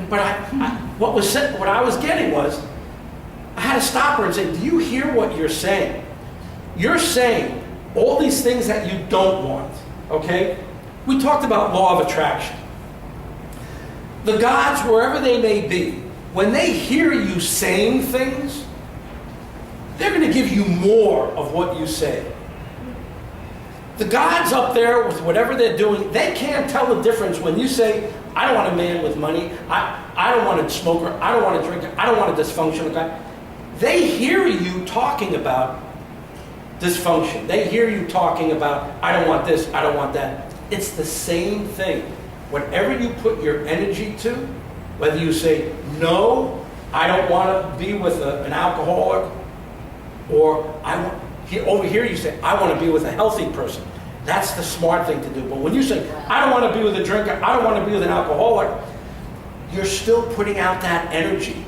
But what I was getting was, I had to stop her and say, do you hear what you're saying? You're saying all these things that you don't want, okay? We talked about law of attraction. The gods, wherever they may be, when they hear you saying things, they're going to give you more of what you say. The gods up there with whatever they're doing, they can't tell the difference when you say, I don't want a man with money, I don't want a smoker, I don't want a drinker, I don't want a dysfunctional guy. They hear you talking about dysfunction. They hear you talking about, I don't want this, I don't want that. It's the same thing. Whatever you put your energy to, whether you say, no, I don't want to be with an alcoholic, or over here you say, I want to be with a healthy person. That's the smart thing to do. But when you say, I don't want to be with a drinker, I don't want to be with an alcoholic, you're still putting out that energy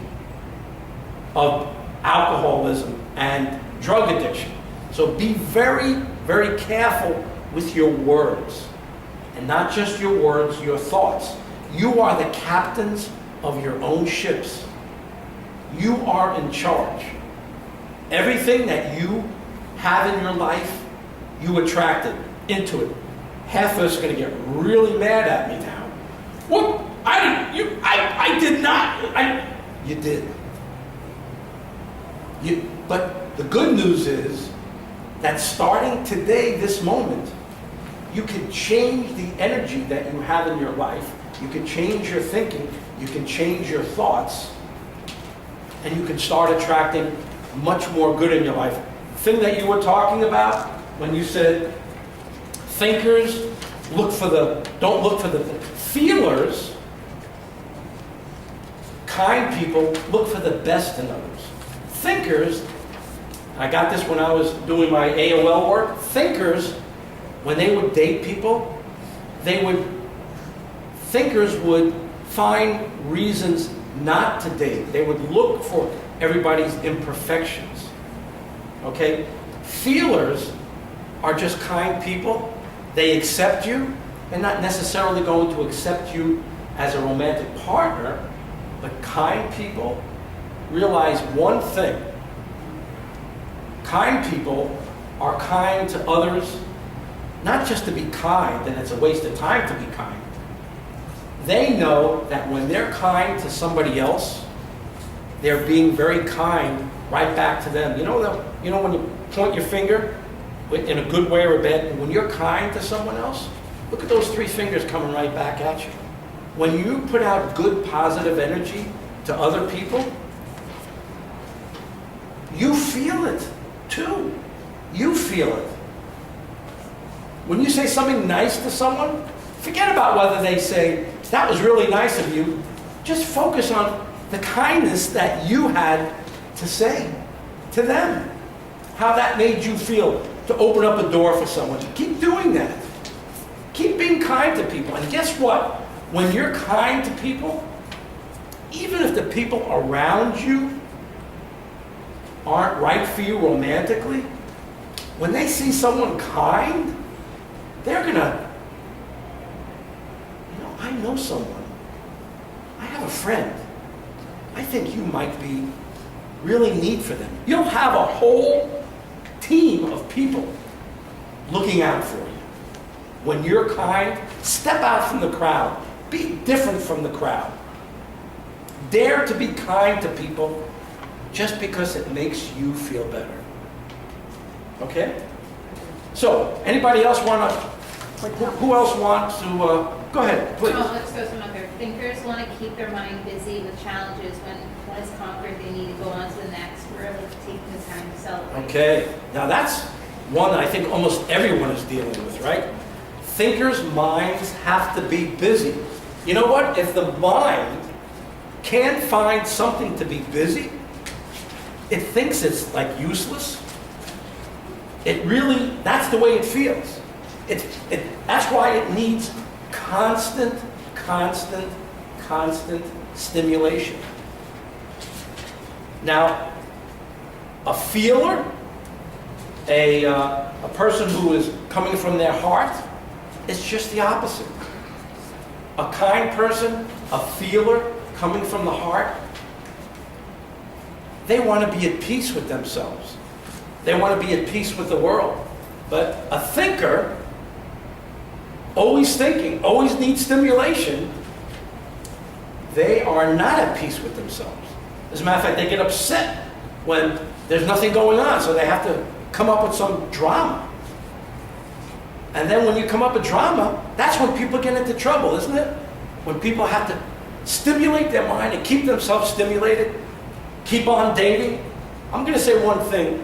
of alcoholism and drug addiction. So be very, very careful with your words. And not just your words, your thoughts. You are the captains of your own ships. You are in charge. Everything that you have in your life, you attracted into it. Half of us are going to get really mad at me now. What? I did not. You did. But the good news is that starting today, this moment, you can change the energy that you have in your life. You can change your thinking. You can change your thoughts. And you can start attracting much more good in your life. The thing that you were talking about when you said thinkers don't look for the feelers. Kind people look for the best in others. Thinkers, I got this when I was doing my AOL work, thinkers, when they would date people, thinkers would find reasons not to date. They would look for everybody's imperfections. Okay? Feelers are just kind people. They accept you. They're not necessarily going to accept you as a romantic partner, but kind people realize one thing. Kind people are kind to others, not just to be kind, and it's a waste of time to be kind. They know that when they're kind to somebody else, they're being very kind right back to them. You know when you point your finger in a good way or a bad, when you're kind to someone else, look at those three fingers coming right back at you. When you put out good, positive energy to other people, you feel it too. You feel it. When you say something nice to someone, forget about whether they say, that was really nice of you. Just focus on the kindness that you had to say to them. How that made you feel to open up a door for someone. Keep doing that. Keep being kind to people. And guess what? When you're kind to people, even if the people around you aren't right for you romantically, when they see someone kind, they're gonna, I know someone. I have a friend. I think you might be really neat for them. You'll have a whole team of people looking out for you. When you're kind, step out from the crowd. Be different from the crowd. Dare to be kind to people just because it makes you feel better. Okay? So, anybody else want to, who else wants to, go ahead, please. Oh, let's go to another. Thinkers want to keep their mind busy with challenges. When one is conquered, they need to go on to the next. We're able to take the time to celebrate. Okay, now that's one that I think almost everyone is dealing with, right? Thinkers' minds have to be busy. You know what? If the mind can't find something to be busy, it thinks it's like useless. It really, that's the way it feels. That's why it needs constant stimulation. Now, a feeler, a person who is coming from their heart, it's just the opposite. A kind person, a feeler, coming from the heart, they want to be at peace with themselves. They want to be at peace with the world. But a thinker, always thinking, always needs stimulation, they are not at peace with themselves. As a matter of fact, they get upset when there's nothing going on, so they have to come up with some drama. And then when you come up with drama, that's when people get into trouble, isn't it? When people have to stimulate their mind and keep themselves stimulated, keep on dating. I'm going to say one thing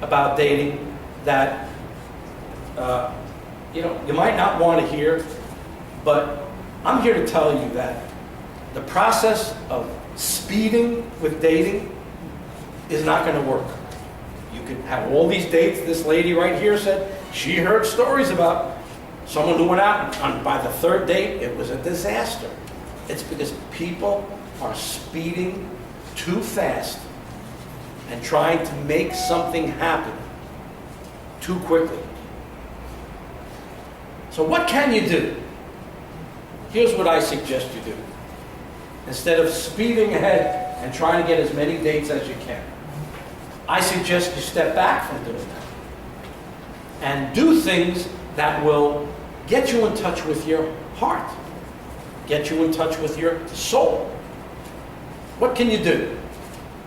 about dating that you might not want to hear, but I'm here to tell you that the process of speeding with dating is not going to work. You can have all these dates. This lady right here said she heard stories about someone who went out and by the third date, it was a disaster. It's because people are speeding too fast and trying to make something happen too quickly. So what can you do? Here's what I suggest you do. Instead of speeding ahead and trying to get as many dates as you can, I suggest you step back from doing that and do things that will get you in touch with your heart, get you in touch with your soul. What can you do?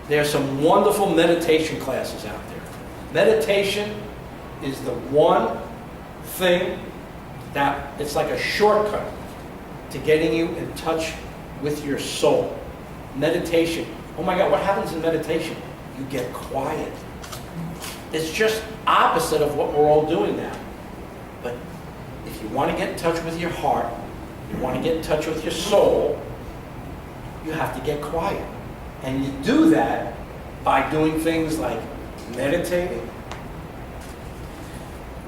There are some wonderful meditation classes out there. Meditation is the one thing that it's like a shortcut to getting you in touch with your soul. Meditation. Oh my God, what happens in meditation? You get quiet. It's just opposite of what we're all doing now. But if you want to get in touch with your heart, you want to get in touch with your soul, you have to get quiet. And you do that by doing things like meditating,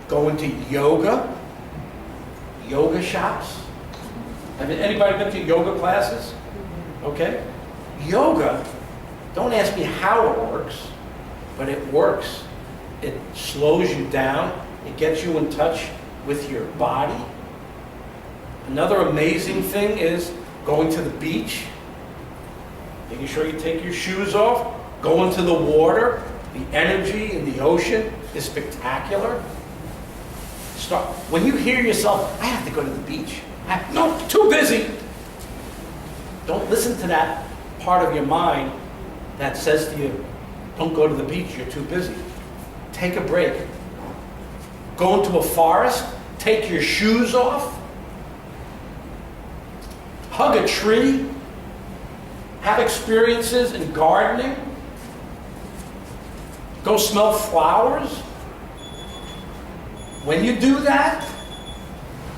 going to yoga shops. Have anybody been to yoga classes? Okay. Yoga, don't ask me how it works, but it works. It slows you down. It gets you in touch with your body. Another amazing thing is going to the beach, making sure you take your shoes off, go into the water. The energy in the ocean is spectacular. When you hear yourself, I have to go to the beach. No, too busy. Don't listen to that part of your mind that says to you, don't go to the beach, you're too busy. Take a break. Go into a forest, take your shoes off, hug a tree, have experiences in gardening, go smell flowers. When you do that,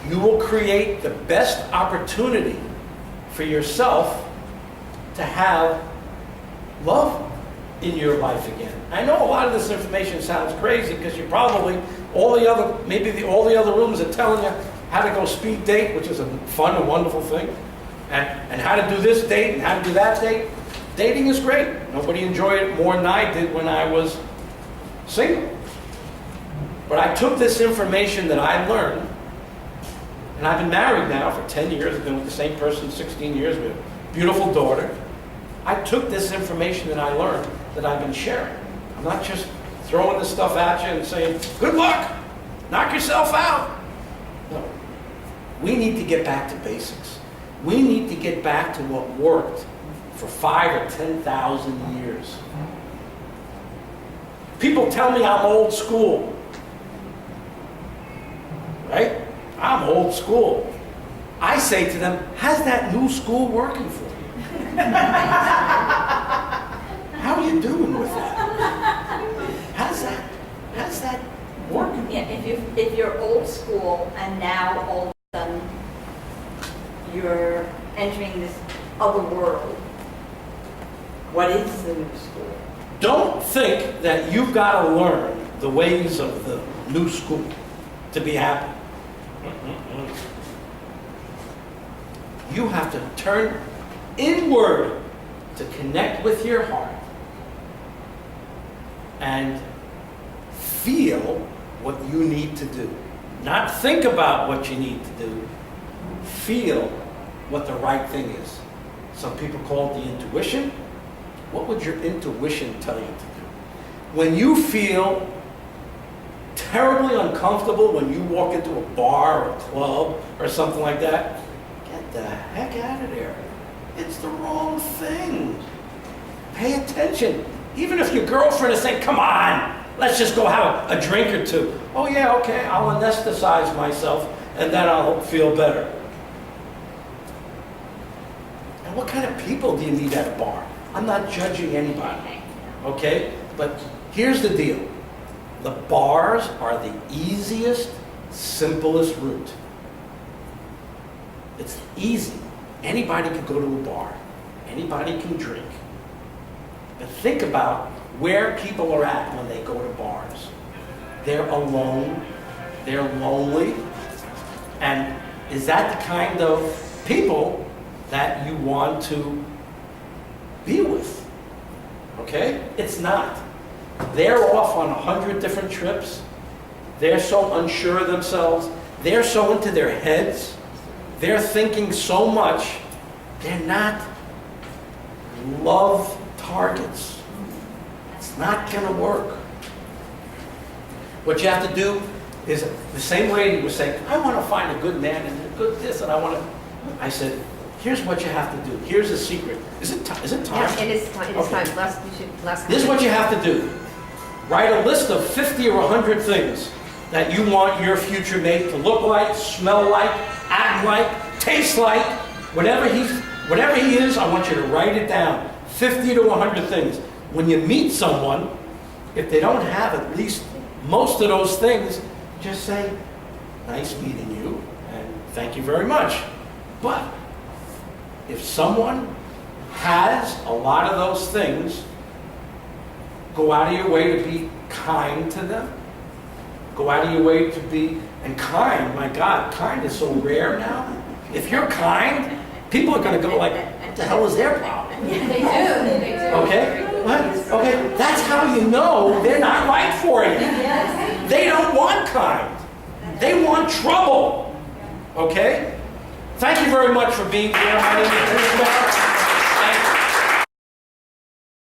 you will create the best opportunity for yourself to have love in your life again. I know a lot of this information sounds crazy because you probably, all the other rooms are telling you how to go speed date, which is a fun and wonderful thing, and how to do this date and how to do that date. Dating is great. Nobody enjoyed it more than I did when I was single. But I took this information that I learned, and I've been married now for 10 years. I've been with the same person 16 years. We have a beautiful daughter. I took this information that I learned that I've been sharing. I'm not just throwing this stuff at you and saying, good luck, knock yourself out. No. We need to get back to basics. We need to get back to what worked for 5,000 or 10,000 years. People tell me I'm old school. Right? I'm old school. I say to them, how's that new school working for you? How are you doing with that? How's that working? Yeah, if you're old school and now all of a sudden you're entering this other world, what is the new school? Don't think that you've got to learn the ways of the new school to be happy. You have to turn inward to connect with your heart and feel what you need to do. Not think about what you need to do. Feel what the right thing is. Some people call it the intuition. What would your intuition tell you to do? When you feel terribly uncomfortable when you walk into a bar or a club or something like that, get the heck out of there. It's the wrong thing. Pay attention. Even if your girlfriend is saying, come on, let's just go have a drink or two. Oh yeah, okay, I'll anesthetize myself and then I'll feel better. And what kind of people do you need at a bar? I'm not judging anybody, okay? But here's the deal. The bars are the easiest, simplest route. It's easy. Anybody can go to a bar. Anybody can drink. But think about where people are at when they go to bars. They're alone. They're lonely. And is that the kind of people that you want to be with? Okay? It's not. They're off on 100 different trips. They're so unsure of themselves. They're so into their heads. They're thinking so much. They're not love targets. It's not going to work. What you have to do is, the same lady was saying, I want to find a good man and a good this, and I said, here's what you have to do. Here's the secret. Is it time? Yeah, it is time. It is Okay. time. Last. This is what you have to do. Write a list of 50 or 100 things that you want your future mate to look like, smell like, act like, taste like. Whatever he is, I want you to write it down. 50 to 100 things. When you meet someone, if they don't have at least most of those things, just say, nice meeting you, and thank you very much. But if someone has a lot of those things, go out of your way to be kind to them. Go out of your way to be, and kind, my God, kind is so rare now. If you're kind, people are going to go like, what the hell is their problem? They do. They do. Okay? What? Okay, that's how you know they're not right for you. They don't want kind. They want trouble. Okay? Thank you very much for being here. My name is Mitzvah.